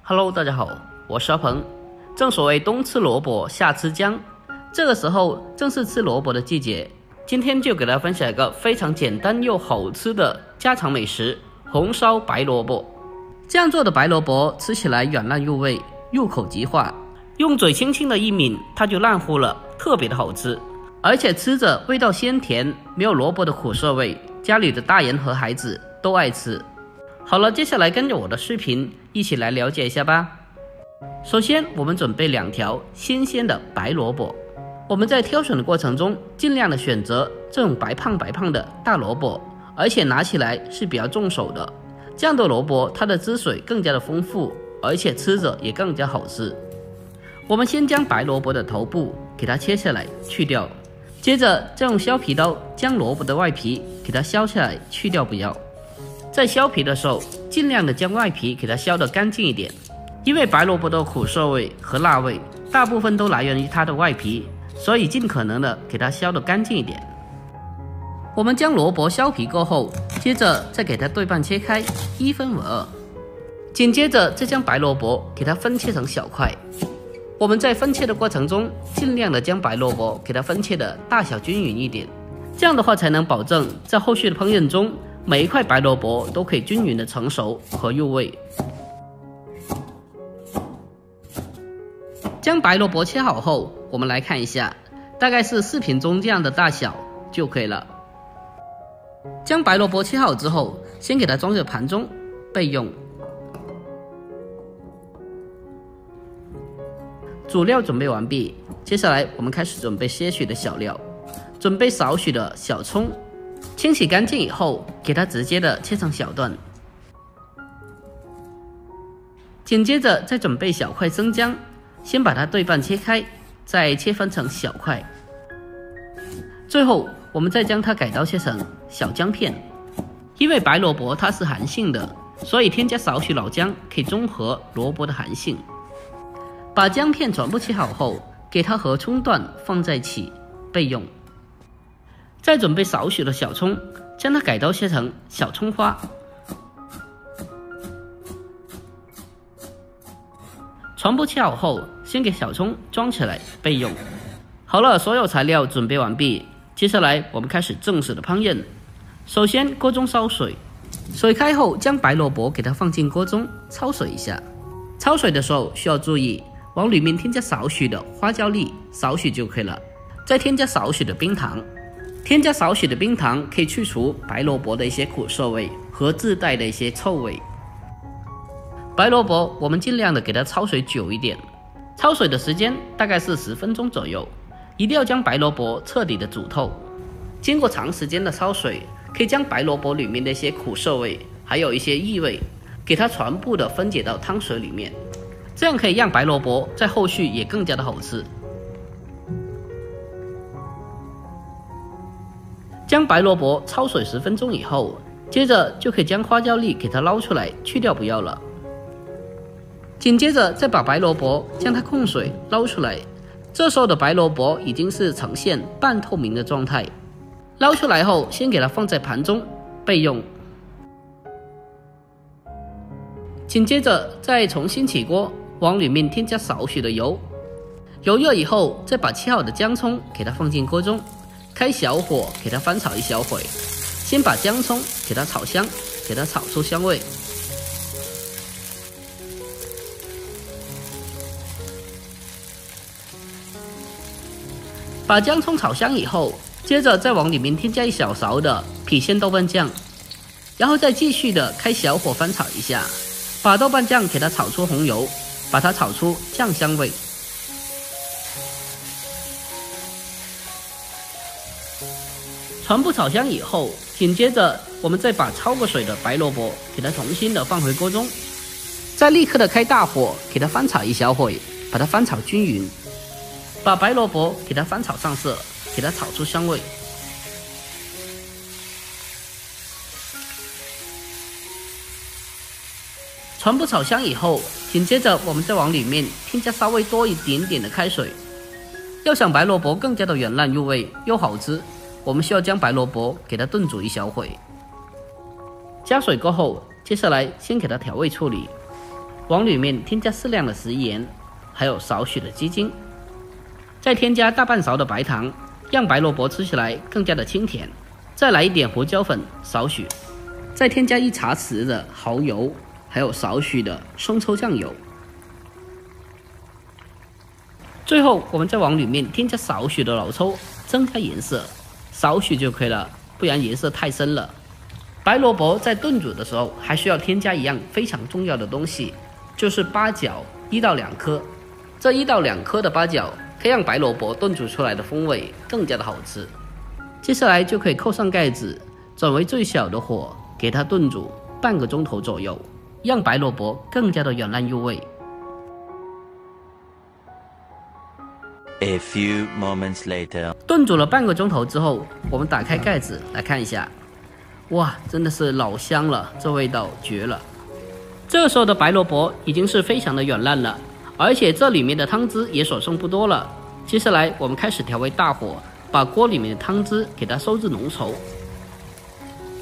Hello， 大家好，我是阿鹏。正所谓冬吃萝卜夏吃姜，这个时候正是吃萝卜的季节。今天就给大家分享一个非常简单又好吃的家常美食——红烧白萝卜。这样做的白萝卜吃起来软烂入味，入口即化，用嘴轻轻的一抿，它就烂乎了，特别的好吃。而且吃着味道鲜甜，没有萝卜的苦涩味，家里的大人和孩子都爱吃。好了，接下来跟着我的视频一起来了解一下吧。首先，我们准备2条新鲜的白萝卜。我们在挑选的过程中，尽量的选择这种白胖的大萝卜，而且拿起来是比较重手的。这样的萝卜，它的汁水更加的丰富，而且吃着也更加好吃。我们先将白萝卜的头部给它切下来去掉，接着再用削皮刀将萝卜的外皮给它削下来去掉不要。在削皮的时候，尽量的将外皮给它削得干净一点，因为白萝卜的苦涩味和辣味大部分都来源于它的外皮，所以尽可能的给它削得干净一点。我们将萝卜削皮过后，接着再给它对半切开，1分为2，紧接着再将白萝卜给它分切成小块。我们在分切的过程中，尽量的将白萝卜给它分切的大小均匀一点，这样的话才能保证在后续的烹饪中，每一块白萝卜都可以均匀的成熟和入味。将白萝卜切好后，我们来看一下，大概是视频中这样的大小就可以了。将白萝卜切好之后，先给它装入盘中备用。主料准备完毕，接下来我们开始准备些许的小料，准备少许的小葱，清洗干净以后，给它直接的切成小段。紧接着再准备小块生姜，先把它对半切开，再切分成小块。最后我们再将它改刀切成小姜片。因为白萝卜它是寒性的，所以添加少许老姜可以中和萝卜的寒性。把姜片全部切好后，给它和葱段放在一起备用。再准备少许的小葱，将它改刀切成小葱花。全部切好后，先给小葱装起来备用。好了，所有材料准备完毕，接下来我们开始正式的烹饪。首先，锅中烧水，水开后将白萝卜给它放进锅中焯水一下。焯水的时候需要注意，往里面添加少许的花椒粒，少许就可以了。再添加少许的冰糖。添加少许的冰糖可以去除白萝卜的一些苦涩味和自带的一些臭味。白萝卜我们尽量的给它焯水久一点，焯水的时间大概是10分钟左右，一定要将白萝卜彻底的煮透。经过长时间的焯水，可以将白萝卜里面的一些苦涩味还有一些异味给它全部的分解到汤水里面，这样可以让白萝卜在后续也更加的好吃。将白萝卜焯水10分钟以后，接着就可以将花椒粒给它捞出来去掉不要了。紧接着再把白萝卜将它控水捞出来，这时候的白萝卜已经是呈现半透明的状态。捞出来后，先给它放在盘中备用。紧接着再重新起锅，往里面添加少许的油，油热以后，再把切好的姜葱给它放进锅中，开小火给它翻炒一小会，先把姜葱给它炒香，给它炒出香味。把姜葱炒香以后，接着再往里面添加1小勺的郫县豆瓣酱，然后再继续的开小火翻炒一下，把豆瓣酱给它炒出红油，把它炒出酱香味。全部炒香以后，紧接着我们再把焯过水的白萝卜给它重新的放回锅中，再立刻的开大火给它翻炒一小会，把它翻炒均匀。把白萝卜给它翻炒上色，给它炒出香味。全部炒香以后，紧接着我们再往里面添加稍微多一点点的开水。要想白萝卜更加的软烂入味又好吃，我们需要将白萝卜给它炖煮一小会。加水过后，接下来先给它调味处理。往里面添加适量的食盐，还有少许的鸡精，再添加大半勺的白糖，让白萝卜吃起来更加的清甜。再来一点胡椒粉，少许，再添加1茶匙的蚝油，还有少许的生抽酱油。最后我们再往里面添加少许的老抽，增加颜色，少许就可以了，不然颜色太深了。白萝卜在炖煮的时候还需要添加一样非常重要的东西，就是八角1到2颗。这1到2颗的八角可以让白萝卜炖煮出来的风味更加的好吃。接下来就可以扣上盖子，转为最小的火，给它炖煮半个钟头左右，让白萝卜更加的软烂入味。A few moments later， 炖煮了半个钟头之后，我们打开盖子来看一下，哇，真的是老香了，这味道绝了。这个时候的白萝卜已经是非常的软烂了，而且这里面的汤汁也所剩不多了。接下来我们开始调为大火，把锅里面的汤汁给它收至浓稠。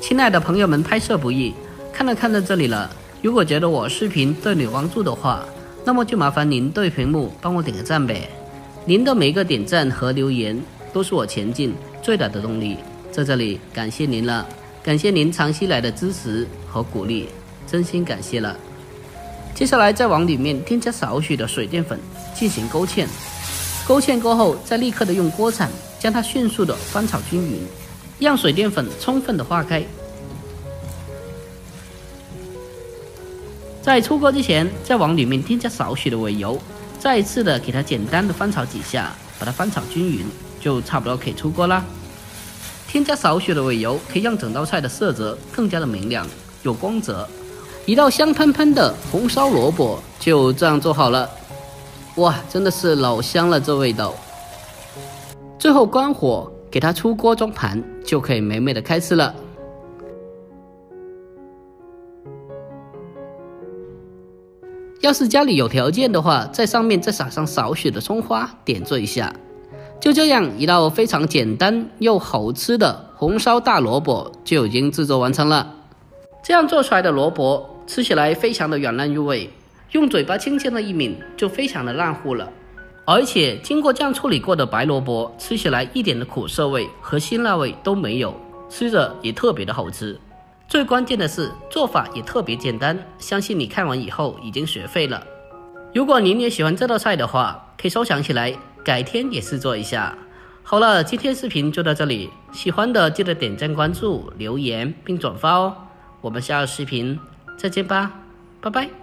亲爱的朋友们，拍摄不易，看到这里了，如果觉得我视频对你有帮助的话，那么就麻烦您对屏幕帮我点个赞呗。您的每一个点赞和留言都是我前进最大的动力，在这里感谢您了，感谢您长期来的支持和鼓励，真心感谢了。接下来再往里面添加少许的水淀粉进行勾芡，勾芡过后再立刻的用锅铲将它迅速的翻炒均匀，让水淀粉充分的化开。在出锅之前再往里面添加少许的尾油，再一次的给它简单的翻炒几下，把它翻炒均匀，就差不多可以出锅啦。添加少许的尾油可以让整道菜的色泽更加的明亮有光泽，一道香喷喷的红烧萝卜就这样做好了。哇，真的是老香了，这味道。最后关火，给它出锅装盘，就可以美美的开吃了。要是家里有条件的话，在上面再撒上少许的葱花，点缀一下。就这样，一道非常简单又好吃的红烧大萝卜就已经制作完成了。这样做出来的萝卜吃起来非常的软烂入味，用嘴巴轻轻的一抿就非常的烂糊了。而且经过这样处理过的白萝卜吃起来一点的苦涩味和辛辣味都没有，吃着也特别的好吃。最关键的是做法也特别简单，相信你看完以后已经学会了。如果您也喜欢这道菜的话，可以收藏起来，改天也试做一下。好了，今天视频就到这里，喜欢的记得点赞关注留言并转发哦。我们下个视频再见吧，拜拜。